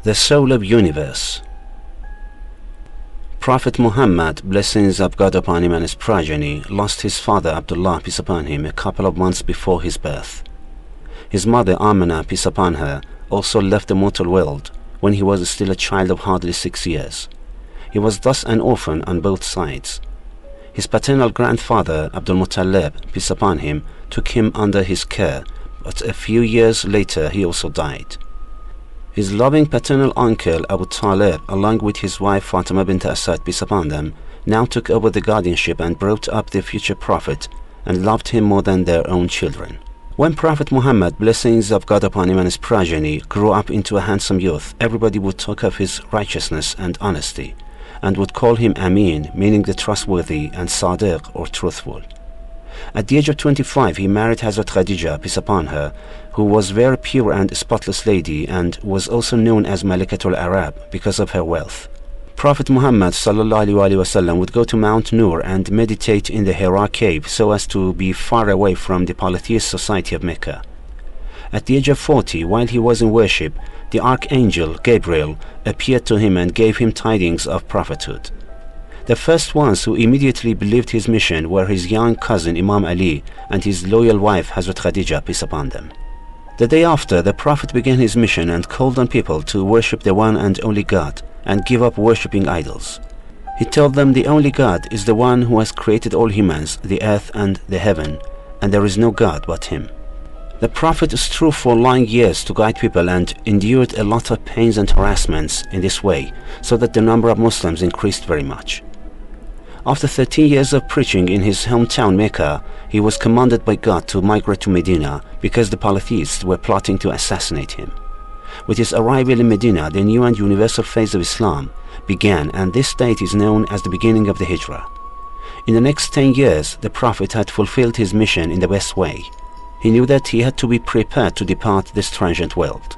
The soul of universe. Prophet Muhammad, blessings of God upon him and his progeny, lost his father Abdullah, peace upon him, a couple of months before his birth. His mother Amina, peace upon her, also left the mortal world when he was still a child of hardly 6 years. He was thus an orphan on both sides. His paternal grandfather Abdul Muttalib, peace upon him, took him under his care, but a few years later he also died. His loving paternal uncle Abu Talib, along with his wife Fatima bint Asad, peace upon them, now took over the guardianship and brought up the future prophet and loved him more than their own children. When Prophet Muhammad, blessings of God upon him and his progeny, grew up into a handsome youth, everybody would talk of his righteousness and honesty, and would call him Amin, meaning the trustworthy, and Sadiq, or truthful. At the age of 25, he married Hazrat Khadija, peace upon her, who was very pure and spotless lady and was also known as Malikatul Arab because of her wealth. Prophet Muhammad ﷺ would go to Mount Nur and meditate in the Hira cave so as to be far away from the polytheist society of Mecca. At the age of 40, while he was in worship, the archangel Gabriel appeared to him and gave him tidings of prophethood. The first ones who immediately believed his mission were his young cousin Imam Ali and his loyal wife Hazrat Khadija, peace upon them. The day after, the Prophet began his mission and called on people to worship the one and only God and give up worshipping idols. He told them the only God is the one who has created all humans, the earth and the heaven, and there is no God but him. The Prophet strove for long years to guide people and endured a lot of pains and harassments in this way, so that the number of Muslims increased very much. After 13 years of preaching in his hometown Mecca, he was commanded by God to migrate to Medina because the polytheists were plotting to assassinate him. With his arrival in Medina, the new and universal phase of Islam began, and this date is known as the beginning of the Hijrah. In the next 10 years, the Prophet had fulfilled his mission in the best way. He knew that he had to be prepared to depart this transient world.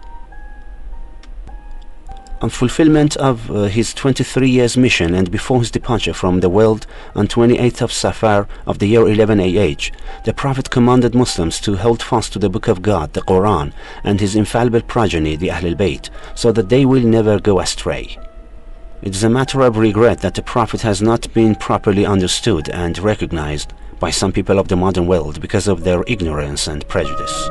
On fulfillment of his 23 years mission and before his departure from the world on 28th of Safar of the year 11 AH, the Prophet commanded Muslims to hold fast to the Book of God, the Quran, and his infallible progeny, the Ahlul Bayt, so that they will never go astray. It is a matter of regret that the Prophet has not been properly understood and recognized by some people of the modern world because of their ignorance and prejudice.